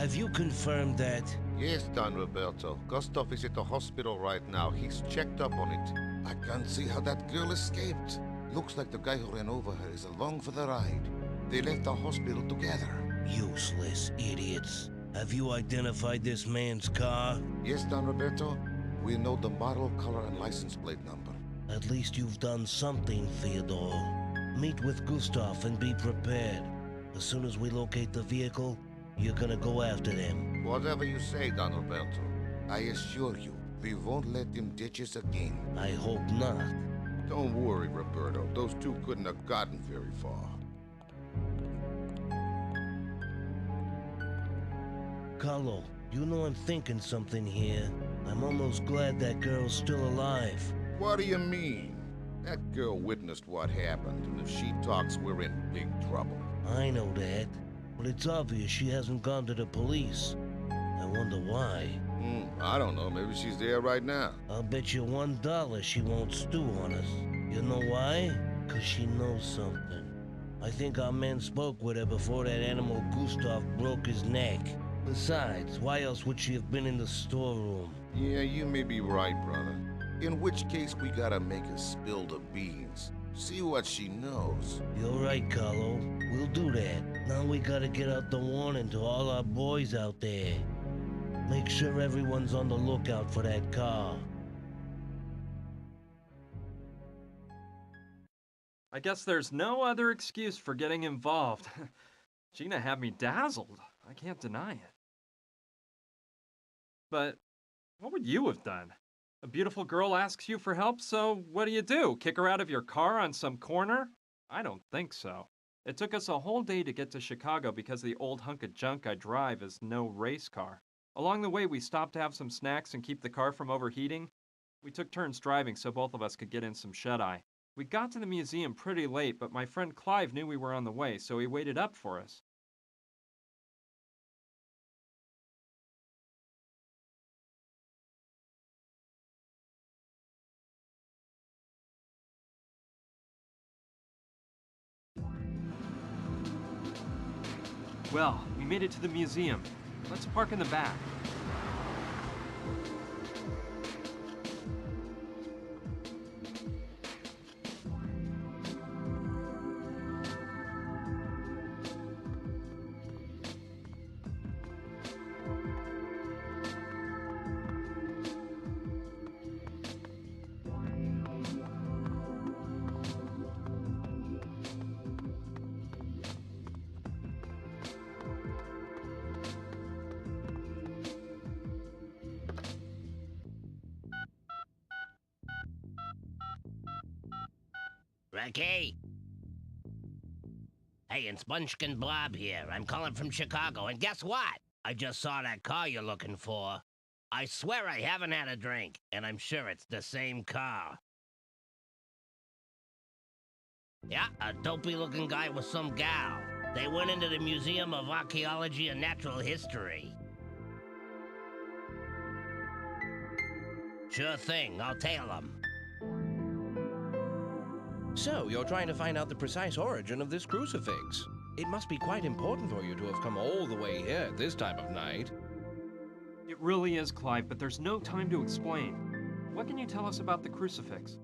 have you confirmed that? Yes, Don Roberto. Gustav is at the hospital right now. He's checked up on it. I can't see how that girl escaped. Looks like the guy who ran over her is along for the ride. They left the hospital together. Useless idiots. Have you identified this man's car? Yes, Don Roberto. We know the model, color, and license plate number. At least you've done something, Theodore. Meet with Gustav and be prepared. As soon as we locate the vehicle, you're gonna go after them. Whatever you say, Don Roberto. I assure you, we won't let them ditch us again. I hope not. Don't worry, Roberto. Those two couldn't have gotten very far. Carlo, you know I'm thinking something here. I'm almost glad that girl's still alive. What do you mean? That girl witnessed what happened, and if she talks, we're in big trouble. I know that, but it's obvious she hasn't gone to the police. I wonder why. I don't know. Maybe she's there right now. I'll bet you $1 she won't stew on us. You know why? 'Cause she knows something. I think our men spoke with her before that animal Gustav broke his neck. Besides, why else would she have been in the storeroom? Yeah, you may be right, brother. In which case, we gotta make her spill the beans. See what she knows. You're right, Carlo. We'll do that. Now we gotta get out the warning to all our boys out there. Make sure everyone's on the lookout for that car. I guess there's no other excuse for getting involved. Gina had me dazzled. I can't deny it. But what would you have done? A beautiful girl asks you for help, so what do? Kick her out of your car on some corner? I don't think so. It took us a whole day to get to Chicago because the old hunk of junk I drive is no race car. Along the way, we stopped to have some snacks and keep the car from overheating. We took turns driving so both of us could get in some shut-eye. We got to the museum pretty late, but my friend Clive knew we were on the way, so he waited up for us. Well, we made it to the museum. Let's park in the back. Ricky? Hey, it's Munchkin Bob here. I'm calling from Chicago, and guess what? I just saw that car you're looking for. I swear I haven't had a drink, and I'm sure it's the same car. Yeah, a dopey-looking guy with some gal. They went into the Museum of Archaeology and Natural History. Sure thing, I'll tail them. So, you're trying to find out the precise origin of this crucifix. It must be quite important for you to have come all the way here at this time of night. It really is, Clive, but there's no time to explain. What can you tell us about the crucifix?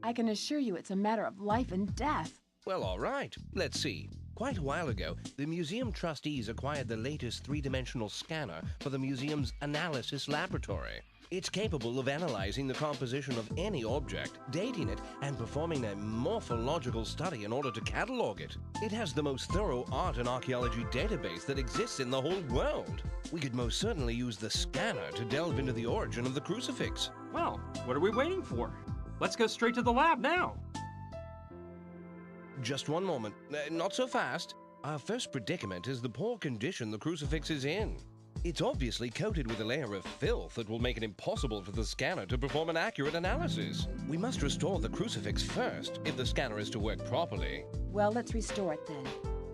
I can assure you it's a matter of life and death. Well, all right. Let's see. Quite a while ago, the museum trustees acquired the latest three-dimensional scanner for the museum's analysis laboratory. It's capable of analyzing the composition of any object, dating it, and performing a morphological study in order to catalog it. It has the most thorough art and archaeology database that exists in the whole world. We could most certainly use the scanner to delve into the origin of the crucifix. Well, what are we waiting for? Let's go straight to the lab now. Just one moment. Not so fast. Our first predicament is the poor condition the crucifix is in. It's obviously coated with a layer of filth that will make it impossible for the scanner to perform an accurate analysis. We must restore the crucifix first, if the scanner is to work properly. Well, let's restore it then.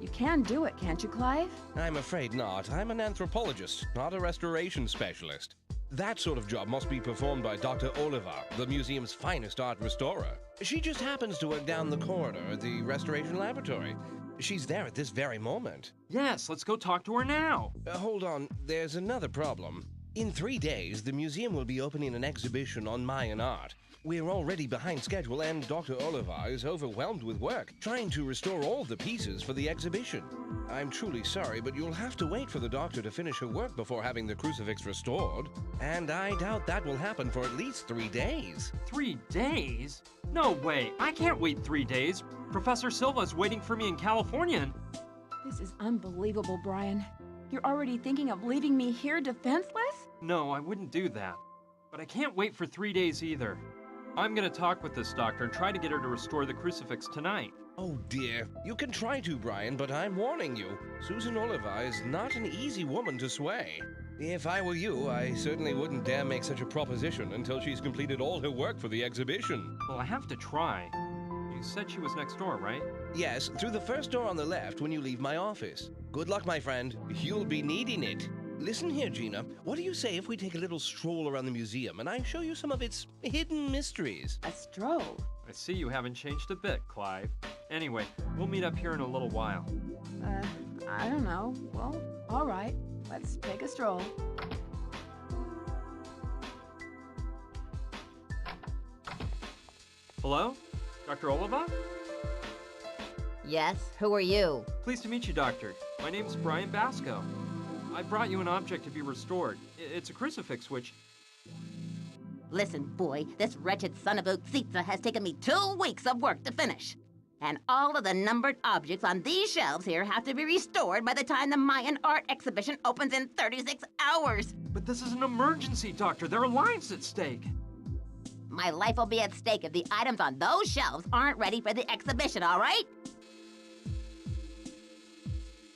You can do it, can't you, Clive? I'm afraid not. I'm an anthropologist, not a restoration specialist. That sort of job must be performed by Dr. Oliver, the museum's finest art restorer. She just happens to work down the corridor at the restoration laboratory. She's there at this very moment. Yes, let's go talk to her now. Hold on, there's another problem. In 3 days, the museum will be opening an exhibition on Mayan art. We're already behind schedule, and Dr. Oliver is overwhelmed with work, trying to restore all the pieces for the exhibition. I'm truly sorry, but you'll have to wait for the doctor to finish her work before having the crucifix restored. And I doubt that will happen for at least 3 days. 3 days? No way, I can't wait 3 days. Professor Silva's waiting for me in California and... This is unbelievable, Brian. You're already thinking of leaving me here defenseless? No, I wouldn't do that. But I can't wait for 3 days either. I'm gonna talk with this doctor and try to get her to restore the crucifix tonight. Oh dear, you can try to, Brian, but I'm warning you. Susan Oliver is not an easy woman to sway. If I were you, I certainly wouldn't dare make such a proposition until she's completed all her work for the exhibition. Well, I have to try. You said she was next door, right? Yes, through the first door on the left when you leave my office. Good luck, my friend. You'll be needing it. Listen here, Gina. What do you say if we take a little stroll around the museum and I show you some of its hidden mysteries? A stroll? I see you haven't changed a bit, Clive. Anyway, we'll meet up here in a little while. I don't know. Well, all right. Let's take a stroll. Hello? Dr. Oliva? Yes, who are you? Pleased to meet you, Doctor. My name's Brian Basco. I brought you an object to be restored. It's a crucifix which... Listen, boy, this wretched son of a Uxitsa has taken me 2 weeks of work to finish. And all of the numbered objects on these shelves here have to be restored by the time the Mayan art exhibition opens in 36 hours. But this is an emergency, Doctor. There are lives at stake. My life will be at stake if the items on those shelves aren't ready for the exhibition, all right?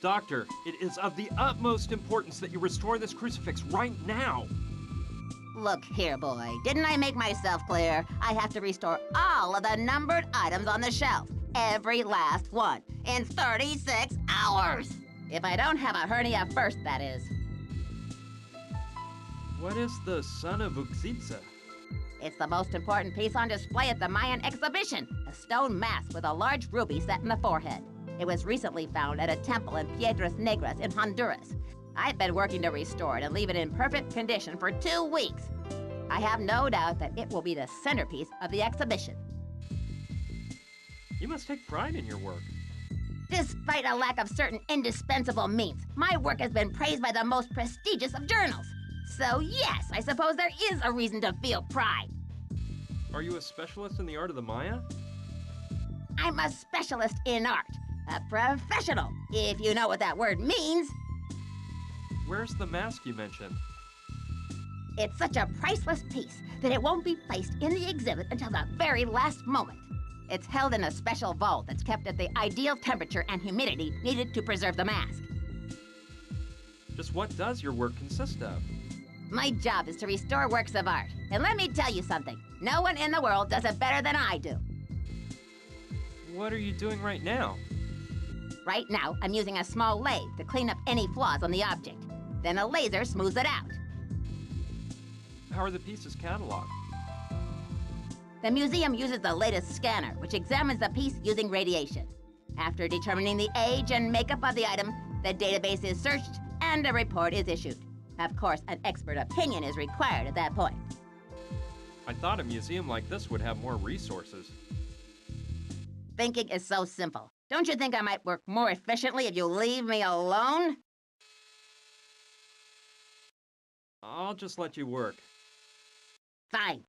Doctor, it is of the utmost importance that you restore this crucifix right now. Look here, boy. Didn't I make myself clear? I have to restore all of the numbered items on the shelf. Every last one. In 36 hours. If I don't have a hernia first, that is. What is the son of Uxitsa? It's the most important piece on display at the Mayan exhibition. A stone mask with a large ruby set in the forehead. It was recently found at a temple in Piedras Negras in Honduras. I've been working to restore it and leave it in perfect condition for 2 weeks. I have no doubt that it will be the centerpiece of the exhibition. You must take pride in your work. Despite a lack of certain indispensable means, my work has been praised by the most prestigious of journals. So yes, I suppose there is a reason to feel pride. Are you a specialist in the art of the Maya? I'm a specialist in art. A professional, if you know what that word means. Where's the mask you mentioned? It's such a priceless piece that it won't be placed in the exhibit until the very last moment. It's held in a special vault that's kept at the ideal temperature and humidity needed to preserve the mask. Just what does your work consist of? My job is to restore works of art. And let me tell you something, no one in the world does it better than I do. What are you doing right now? Right now, I'm using a small lathe to clean up any flaws on the object. Then a laser smooths it out. How are the pieces cataloged? The museum uses the latest scanner, which examines the piece using radiation. After determining the age and makeup of the item, the database is searched and a report is issued. Of course, an expert opinion is required at that point. I thought a museum like this would have more resources. Thinking is so simple. Don't you think I might work more efficiently if you leave me alone? I'll just let you work. Fine.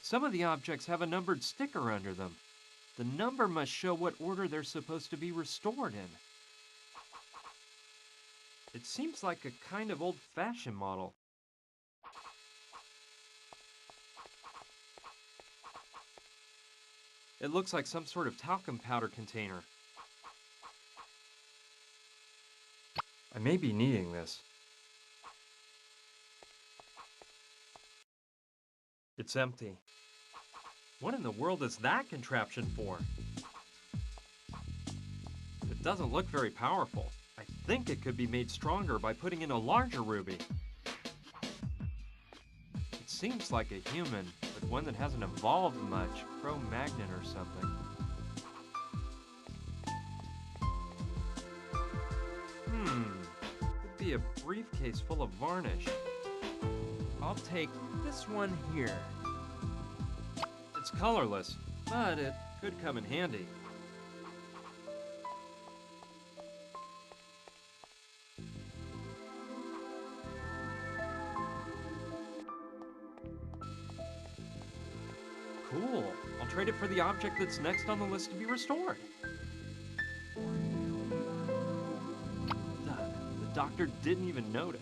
Some of the objects have a numbered sticker under them. The number must show what order they're supposed to be restored in. It seems like a kind of old-fashioned model. It looks like some sort of talcum powder container. I may be needing this. It's empty. What in the world is that contraption for? It doesn't look very powerful. I think it could be made stronger by putting in a larger ruby. It seems like a human, but one that hasn't evolved much. Cro-Magnon or something. Could be a briefcase full of varnish. I'll take this one here. It's colorless, but it could come in handy. Cool. I'll trade it for the object that's next on the list to be restored. Done. The doctor didn't even notice.